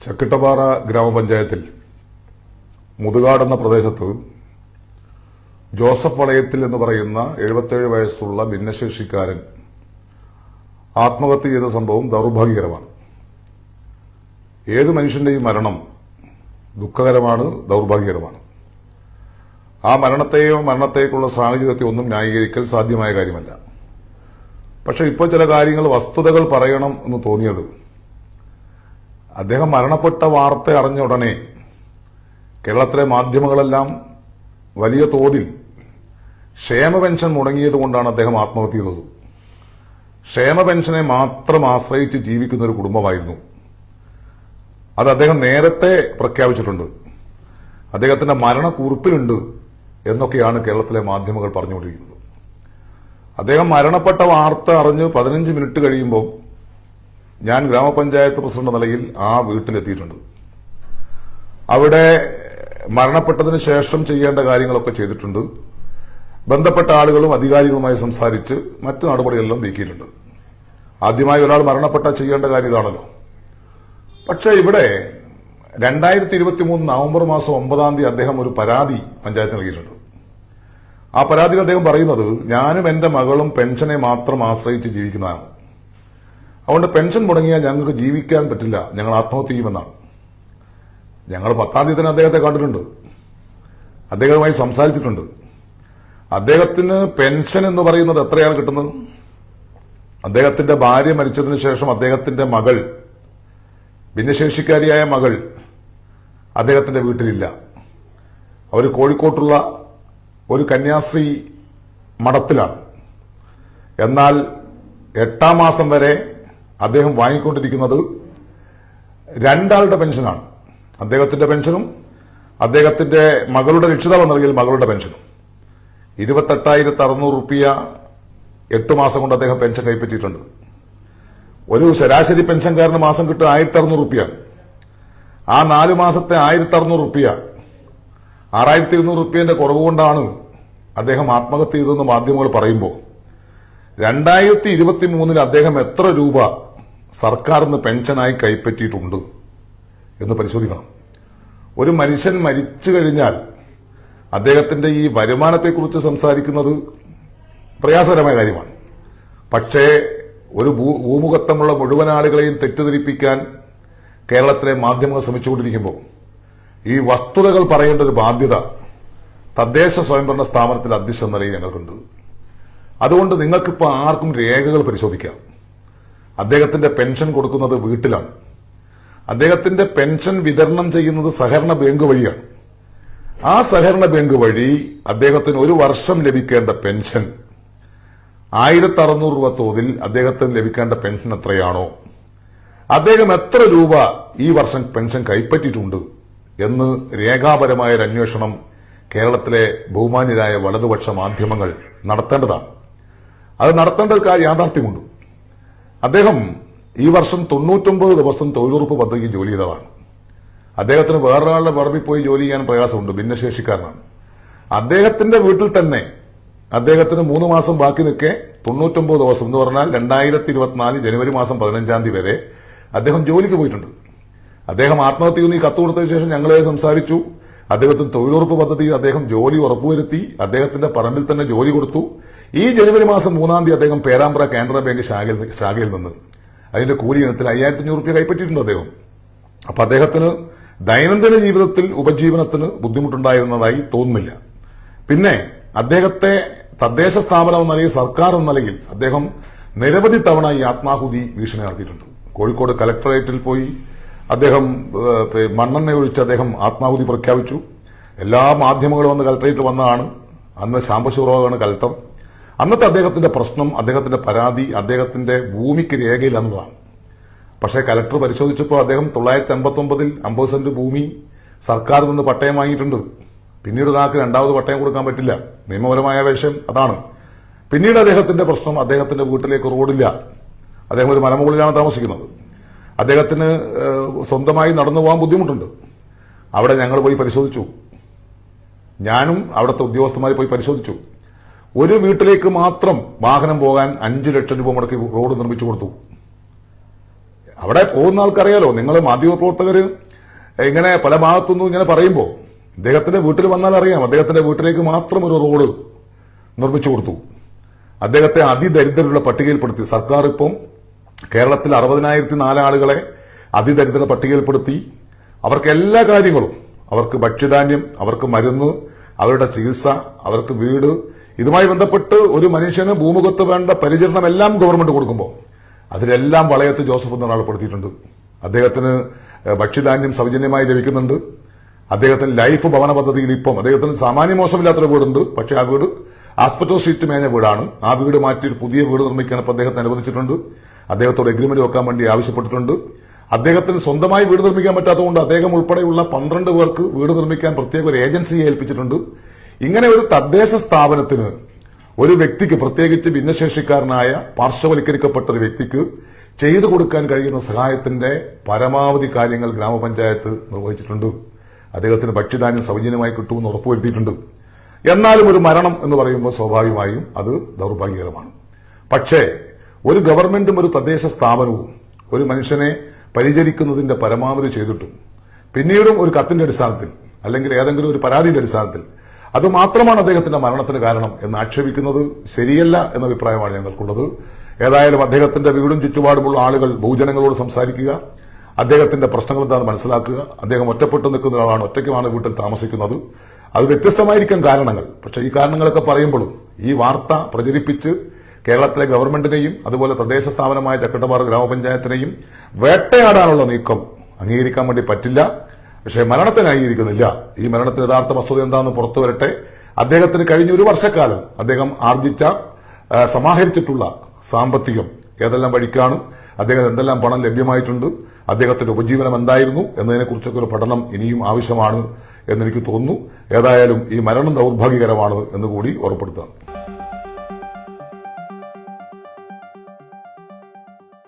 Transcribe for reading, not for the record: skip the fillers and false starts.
ചക്കിട്ടപ്പാറ ഗ്രാമപഞ്ചായത്തിൽ മുതുകാട് എന്ന പ്രദേശത്ത് ജോസഫ് വളയത്തിൽ എന്ന് പറയുന്ന 77 വയസ്സുള്ള ഭിന്നശേഷിക്കാരൻ ആത്മഹത്യ ചെയ്ത സംഭവം ദൌർഭാഗ്യകരമാണ്. ഏത് മനുഷ്യന്റെയും മരണം ദുഃഖകരമാണ്, ദൌർഭാഗ്യകരമാണ്. ആ മരണത്തേക്കുള്ള സാഹചര്യത്തെ ഒന്നും ന്യായീകരിക്കൽ സാധ്യമായ കാര്യമല്ല. പക്ഷെ ഇപ്പോൾ ചില കാര്യങ്ങൾ, വസ്തുതകൾ പറയണം എന്ന് തോന്നിയത്, അദ്ദേഹം മരണപ്പെട്ട വാർത്ത അറിഞ്ഞ ഉടനെ കേരളത്തിലെ മാധ്യമങ്ങളെല്ലാം വലിയ തോതിൽ ക്ഷേമ പെൻഷൻ മുടങ്ങിയതുകൊണ്ടാണ് അദ്ദേഹം ആത്മഹത്യ ചെയ്തത്. ക്ഷേമ പെൻഷനെ മാത്രം ആശ്രയിച്ച് ജീവിക്കുന്ന ഒരു കുടുംബമായിരുന്നു അത്. അദ്ദേഹം നേരത്തെ പ്രഖ്യാപിച്ചിട്ടുണ്ട്, അദ്ദേഹത്തിന്റെ മരണക്കുറിപ്പിലുണ്ട് എന്നൊക്കെയാണ് കേരളത്തിലെ മാധ്യമങ്ങൾ പറഞ്ഞുകൊണ്ടിരിക്കുന്നത്. അദ്ദേഹം മരണപ്പെട്ട വാർത്ത അറിഞ്ഞ് 15 മിനിറ്റ് കഴിയുമ്പോൾ ഞാൻ ഗ്രാമപഞ്ചായത്ത് പ്രസിഡന്റ് നിലയിൽ ആ വീട്ടിലെത്തിയിട്ടുണ്ട്. അവിടെ മരണപ്പെട്ടതിന് ശേഷം ചെയ്യേണ്ട കാര്യങ്ങളൊക്കെ ചെയ്തിട്ടുണ്ട്. ബന്ധപ്പെട്ട ആളുകളും അധികാരികളുമായി സംസാരിച്ച് മറ്റു നടപടികളെല്ലാം നീക്കിയിട്ടുണ്ട്. ആദ്യമായി ഒരാൾ മരണപ്പെട്ട ചെയ്യേണ്ട കാര്യം ഇതാണല്ലോ. പക്ഷേ ഇവിടെ 2023 നവംബർ മാസം 9-ാം തീയതി അദ്ദേഹം ഒരു പരാതി പഞ്ചായത്തിന് നൽകിയിട്ടുണ്ട്. ആ പരാതിയിൽ അദ്ദേഹം പറയുന്നത്, ഞാനും എന്റെ മകളും പെൻഷനെ മാത്രം ആശ്രയിച്ച് ജീവിക്കുന്നതാണ്. അതുകൊണ്ട് പെൻഷൻ മുടങ്ങിയാൽ ഞങ്ങൾക്ക് ജീവിക്കാൻ പറ്റില്ല, ഞങ്ങൾ ആത്മഹത്യ ചെയ്യുമെന്നാണ്. ഞങ്ങൾ 10-ാം തീയതി തന്നെ അദ്ദേഹത്തെ കണ്ടിട്ടുണ്ട്, അദ്ദേഹവുമായി സംസാരിച്ചിട്ടുണ്ട്. അദ്ദേഹത്തിന് പെൻഷൻ എന്ന് പറയുന്നത് എത്രയാണ് കിട്ടുന്നത്? അദ്ദേഹത്തിന്റെ ഭാര്യ മരിച്ചതിന് ശേഷം അദ്ദേഹത്തിന്റെ മകൾ, ഭിന്നശേഷിക്കാരിയായ മകൾ അദ്ദേഹത്തിന്റെ വീട്ടിലില്ല. അവർ കോഴിക്കോട്ടുള്ള ഒരു കന്യാസ്ത്രീ മഠത്തിലാണ്. എന്നാൽ 8-ാം മാസം വരെ അദ്ദേഹം വാങ്ങിക്കൊണ്ടിരിക്കുന്നത് 2 ആളുടെ പെൻഷനാണ്. അദ്ദേഹത്തിന്റെ പെൻഷനും അദ്ദേഹത്തിന്റെ മകളുടെ രക്ഷിതാവ് നൽകിയ മകളുടെ പെൻഷനും. 28,600 രൂപ 8 മാസം കൊണ്ട് അദ്ദേഹം പെൻഷൻ കൈപ്പറ്റിയിട്ടുണ്ട്. ഒരു ശരാശരി പെൻഷൻകാരന് മാസം കിട്ടുക 1,600 രൂപയാണ്. ആ 4 മാസത്തെ 1,600 രൂപ 6,200 രൂപയുടെ കുറവ് കൊണ്ടാണ് അദ്ദേഹം ആത്മഹത്യ ചെയ്തതെന്ന് മാധ്യമങ്ങൾ പറയുമ്പോൾ 2023 അദ്ദേഹം എത്ര രൂപ സർക്കാരിന് പെൻഷനായി കൈപ്പറ്റിയിട്ടുണ്ട് എന്ന് പരിശോധിക്കണം. ഒരു മനുഷ്യൻ മരിച്ചു കഴിഞ്ഞാൽ അദ്ദേഹത്തിന്റെ ഈ വരുമാനത്തെക്കുറിച്ച് സംസാരിക്കുന്നത് പ്രയാസകരമായ കാര്യമാണ്. പക്ഷേ ഒരു ഭൂമുഖത്വമുള്ള മുഴുവൻ ആളുകളെയും തെറ്റിദ്ധരിപ്പിക്കാൻ കേരളത്തിലെ മാധ്യമങ്ങൾ ശ്രമിച്ചുകൊണ്ടിരിക്കുമ്പോൾ ഈ വസ്തുതകൾ പറയേണ്ട ഒരു ബാധ്യത തദ്ദേശ സ്വയംഭരണ സ്ഥാപനത്തിലെ അധ്യക്ഷ നിലയിൽ ഞങ്ങൾക്കുണ്ട്. അതുകൊണ്ട് നിങ്ങൾക്കിപ്പോൾ ആർക്കും രേഖകൾ പരിശോധിക്കാം. അദ്ദേഹത്തിന്റെ പെൻഷൻ കൊടുക്കുന്നത് വീട്ടിലാണ്. അദ്ദേഹത്തിന്റെ പെൻഷൻ വിതരണം ചെയ്യുന്നത് സഹകരണ ബാങ്ക് വഴിയാണ്. ആ സഹകരണ ബാങ്ക് വഴി അദ്ദേഹത്തിന് ഒരു വർഷം ലഭിക്കേണ്ട പെൻഷൻ 1,600 രൂപ തോതിൽ അദ്ദേഹത്തിന് ലഭിക്കേണ്ട പെൻഷൻ എത്രയാണോ, അദ്ദേഹം എത്ര രൂപ ഈ വർഷം പെൻഷൻ കൈപ്പറ്റിയിട്ടുണ്ട് എന്ന് രേഖാപരമായ ഒരു അന്വേഷണം കേരളത്തിലെ ബഹുമാന്യരായ വലതുപക്ഷ മാധ്യമങ്ങൾ നടത്തേണ്ടതാണ്. അത് നടത്തേണ്ട ഒരു യാഥാർത്ഥ്യമുണ്ട്. അദ്ദേഹം ഈ വർഷം 99 ദിവസം തൊഴിലുറപ്പ് പദ്ധതി ജോലി ചെയ്തതാണ്. അദ്ദേഹത്തിന് വേറൊരാളുടെ പറമ്പിൽ പോയി ജോലി ചെയ്യാൻ പ്രയാസമുണ്ട്, ഭിന്നശേഷിക്കാരനാണ്. അദ്ദേഹത്തിന്റെ വീട്ടിൽ തന്നെ അദ്ദേഹത്തിന് 3 മാസം ബാക്കി നിൽക്കെ 99 ദിവസം എന്ന് പറഞ്ഞാൽ 2024 ജനുവരി മാസം 15-ാം തീയതി വരെ അദ്ദേഹം ജോലിക്ക് പോയിട്ടുണ്ട്. അദ്ദേഹം ആത്മഹത്യ ചെയ്യുന്ന ഈ കത്ത് കൊടുത്തതിനു ശേഷം ഞങ്ങളെ സംസാരിച്ചു. അദ്ദേഹത്തിന് തൊഴിലുറപ്പ് പദ്ധതിയിൽ അദ്ദേഹം ജോലി ഉറപ്പുവരുത്തി. അദ്ദേഹത്തിന്റെ പറമ്പിൽ തന്നെ ജോലി കൊടുത്തു. ഈ ജനുവരി മാസം 3-ാം തീയതി അദ്ദേഹം പേരാമ്പ്ര കാനറ ബാങ്ക് ശാഖയിൽ നിന്ന് അതിന്റെ കൂലി ഇനത്തിൽ 5,500 രൂപ കൈപ്പറ്റിയിട്ടുണ്ട് അദ്ദേഹം. അപ്പൊ അദ്ദേഹത്തിന് ദൈനംദിന ജീവിതത്തിൽ ഉപജീവനത്തിന് ബുദ്ധിമുട്ടുണ്ടായിരുന്നതായി തോന്നുന്നില്ല. പിന്നെ അദ്ദേഹത്തെ തദ്ദേശ സ്ഥാപനം എന്ന നിലയിൽ, സർക്കാർ എന്ന നിലയിൽ അദ്ദേഹം നിരവധി തവണ ഈ ആത്മാഹുതി ഭീഷണി നടത്തിയിട്ടുണ്ട്. കോഴിക്കോട് കലക്ടറേറ്റിൽ പോയി അദ്ദേഹം മണ്ണെണ്ണ ഒഴിച്ച് അദ്ദേഹം ആത്മാഹുതി പ്രഖ്യാപിച്ചു. എല്ലാ മാധ്യമങ്ങളും അന്ന് കലക്ടറേറ്റിൽ വന്നതാണ്. അന്ന് സാംബശിവറാവാണ് കലക്ടർ. അന്നത്തെ അദ്ദേഹത്തിന്റെ പ്രശ്നം, അദ്ദേഹത്തിന്റെ പരാതി, അദ്ദേഹത്തിന്റെ ഭൂമിക്ക് രേഖയില്ലെന്നുള്ളതാണ്. പക്ഷേ കലക്ടർ പരിശോധിച്ചപ്പോൾ അദ്ദേഹം 989 50 സെന്റ് ഭൂമി സർക്കാരിൽ നിന്ന് പട്ടയം വാങ്ങിയിട്ടുണ്ട്. പിന്നീട് ഒരാൾക്ക് 2ാമത് പട്ടയം കൊടുക്കാൻ പറ്റില്ല, നിയമപരമായ വിഷയം അതാണ്. പിന്നീട് അദ്ദേഹത്തിന്റെ പ്രശ്നം, അദ്ദേഹത്തിന്റെ വീട്ടിലേക്ക് റോഡില്ല. അദ്ദേഹം ഒരു മലമുകളിലാണ് താമസിക്കുന്നത്. അദ്ദേഹത്തിന് സ്വന്തമായി നടന്നു പോകാൻ ബുദ്ധിമുട്ടുണ്ട്. അവിടെ ഞങ്ങൾ പോയി പരിശോധിച്ചു. ഞാനും അവിടുത്തെ ഉദ്യോഗസ്ഥന്മാർ പോയി പരിശോധിച്ചു. ഒരു വീട്ടിലേക്ക് മാത്രം വാഹനം പോകാൻ 5 ലക്ഷം രൂപ മുടക്കി റോഡ് നിർമ്മിച്ചു കൊടുത്തു. അവിടെ പോകുന്ന ആൾക്കറിയാലോ. നിങ്ങൾ മാധ്യമപ്രവർത്തകര് ഇങ്ങനെ പല ഭാഗത്തുനിന്നും ഇങ്ങനെ പറയുമ്പോൾ അദ്ദേഹത്തിന്റെ വീട്ടിൽ വന്നാൽ അറിയാം. അദ്ദേഹത്തിന്റെ വീട്ടിലേക്ക് മാത്രം ഒരു റോഡ് നിർമ്മിച്ചു കൊടുത്തു. അദ്ദേഹത്തെ അതിദരിദ്രരുടെ പട്ടികയിൽപ്പെടുത്തി. സർക്കാർ ഇപ്പം കേരളത്തിൽ 60,004 ആളുകളെ അതിദരിദ്ര പട്ടികയിൽപ്പെടുത്തി. അവർക്ക് എല്ലാ കാര്യങ്ങളും, അവർക്ക് ഭക്ഷ്യധാന്യം, അവർക്ക് മരുന്ന്, അവരുടെ ചികിത്സ, അവർക്ക് വീട്, ഇതുമായി ബന്ധപ്പെട്ട് ഒരു മനുഷ്യന് ഭൂമുഖത്ത് വേണ്ട പരിചരണം എല്ലാം ഗവൺമെന്റ് കൊടുക്കുമ്പോൾ അതിലെല്ലാം വളയത്ത് ജോസഫ് എന്ന ഒരാൾ പെടുത്തിയിട്ടുണ്ട്. അദ്ദേഹത്തിന് ഭക്ഷ്യധാന്യം സൗജന്യമായി ലഭിക്കുന്നുണ്ട്. അദ്ദേഹത്തിന് ലൈഫ് ഭവന പദ്ധതിയിൽ ഇപ്പം അദ്ദേഹത്തിന് സാമാന്യ മോശമില്ലാത്തൊരു വീടുണ്ട്. പക്ഷെ ആ വീട് ആസ്പെറ്റോ ഷീറ്റ് മേഞ്ഞ വീടാണ്. ആ വീട് മാറ്റി ഒരു പുതിയ വീട് നിർമ്മിക്കാൻ ഇപ്പം അദ്ദേഹത്തിന് അനുവദിച്ചിട്ടുണ്ട്. അദ്ദേഹത്തോട് എഗ്രിമെന്റ് വെക്കാൻ വേണ്ടി ആവശ്യപ്പെട്ടിട്ടുണ്ട്. അദ്ദേഹത്തിന് സ്വന്തമായി വീട് നിർമ്മിക്കാൻ പറ്റാത്തതുകൊണ്ട് അദ്ദേഹം ഉൾപ്പെടെയുള്ള 12 പേർക്ക് വീട് നിർമ്മിക്കാൻ പ്രത്യേക ഒരു ഏജൻസിയെ ഏൽപ്പിച്ചിട്ടുണ്ട്. ഇങ്ങനെ ഒരു തദ്ദേശ സ്ഥാപനത്തിന്, ഒരു വ്യക്തിക്ക്, പ്രത്യേകിച്ച് ഭിന്നശേഷിക്കാരനായ പാർശ്വവൽക്കരിക്കപ്പെട്ട ഒരു വ്യക്തിക്ക് ചെയ്തു കൊടുക്കാൻ കഴിയുന്ന സഹായത്തിന്റെ പരമാവധി കാര്യങ്ങൾ ഗ്രാമപഞ്ചായത്ത് നിർവഹിച്ചിട്ടുണ്ട്. അദ്ദേഹത്തിന് ഭക്ഷ്യധാന്യം സൗജന്യമായി കിട്ടുമെന്ന് ഉറപ്പുവരുത്തിയിട്ടുണ്ട്. എന്നാലും ഒരു മരണം എന്ന് പറയുമ്പോൾ സ്വാഭാവികമായും അത് ദൌർഭാഗ്യകരമാണ്. പക്ഷേ ഒരു ഗവൺമെന്റും ഒരു തദ്ദേശ സ്ഥാപനവും ഒരു മനുഷ്യനെ പരിചരിക്കുന്നതിന്റെ പരമാവധി ചെയ്തിട്ടും പിന്നീടും ഒരു കത്തിന്റെ അടിസ്ഥാനത്തിൽ അല്ലെങ്കിൽ ഏതെങ്കിലും ഒരു പരാതിയുടെ അടിസ്ഥാനത്തിൽ അത് മാത്രമാണ് അദ്ദേഹത്തിന്റെ മരണത്തിന് കാരണം എന്ന് ആക്ഷേപിക്കുന്നത് ശരിയല്ല എന്ന അഭിപ്രായമാണ് ഞങ്ങൾക്കുള്ളത്. ഏതായാലും അദ്ദേഹത്തിന്റെ വീടും ചുറ്റുപാടുമുള്ള ആളുകൾ ബഹുജനങ്ങളോട് സംസാരിക്കുക, അദ്ദേഹത്തിന്റെ പ്രശ്നങ്ങൾ എന്താണെന്ന് മനസ്സിലാക്കുക. അദ്ദേഹം ഒറ്റപ്പെട്ടു നിൽക്കുന്ന ഒരാളാണ്, ഒറ്റയ്ക്കുമാണ് വീട്ടിൽ താമസിക്കുന്നത്. അത് വ്യത്യസ്തമായിരിക്കും കാരണങ്ങൾ. പക്ഷേ ഈ കാരണങ്ങളൊക്കെ പറയുമ്പോഴും ഈ വാർത്ത പ്രചരിപ്പിച്ച് കേരളത്തിലെ ഗവൺമെന്റിനെയും അതുപോലെ തദ്ദേശ സ്ഥാപനമായ ചക്കട്ടപ്പാറ ഗ്രാമപഞ്ചായത്തിനെയും വേട്ടയാടാനുള്ള നീക്കം അംഗീകരിക്കാൻ വേണ്ടി പറ്റില്ല. പക്ഷേ മരണത്തിന് അംഗീകരിക്കുന്നില്ല. ഈ മരണത്തിന് യഥാർത്ഥ വസ്തുത എന്താണെന്ന് പുറത്തു വരട്ടെ. അദ്ദേഹത്തിന് കഴിഞ്ഞ ഒരു വർഷക്കാലം അദ്ദേഹം ആർജിച്ച സമാഹരിച്ചിട്ടുള്ള സാമ്പത്തികം ഏതെല്ലാം വഴിക്കാണ്, അദ്ദേഹം എന്തെല്ലാം പണം ലഭ്യമായിട്ടുണ്ട്, അദ്ദേഹത്തിന്റെ ഉപജീവനം എന്തായിരുന്നു എന്നതിനെക്കുറിച്ചൊക്കെ ഒരു പഠനം ഇനിയും ആവശ്യമാണ് എന്നെനിക്ക് തോന്നുന്നു. ഏതായാലും ഈ മരണം ദൌർഭാഗ്യകരമാണ് എന്നുകൂടി ഉറപ്പെടുത്താം.